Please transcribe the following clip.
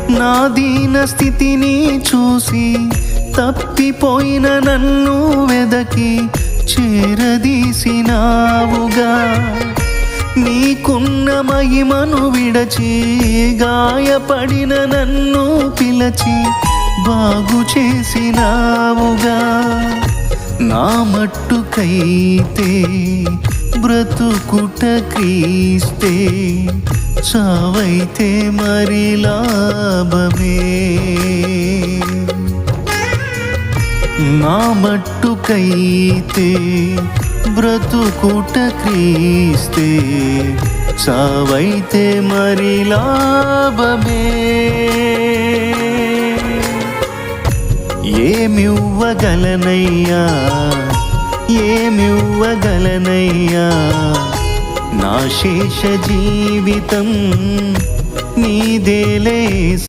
నా దీన స్థితిని చూసి తప్పిపోయిన నన్ను వెదకి చేరదీసినావుగా. నీకున్న మహిమను విడచి గాయపడిన నన్ను పిలచి బాగు చేసినావుగా. నా మట్టుకైతే బ్రతుకుట క్రీస్తే, చావైతే మరి లాభమే. నా మట్టుకైతే బ్రతుకుట క్రీస్తే, చావైతే మరి లాభమే. ఏమివ్వగలనయ్యా, ఏమివ్వగలనయ్యా, నా శేష జీవితం నీదేలే.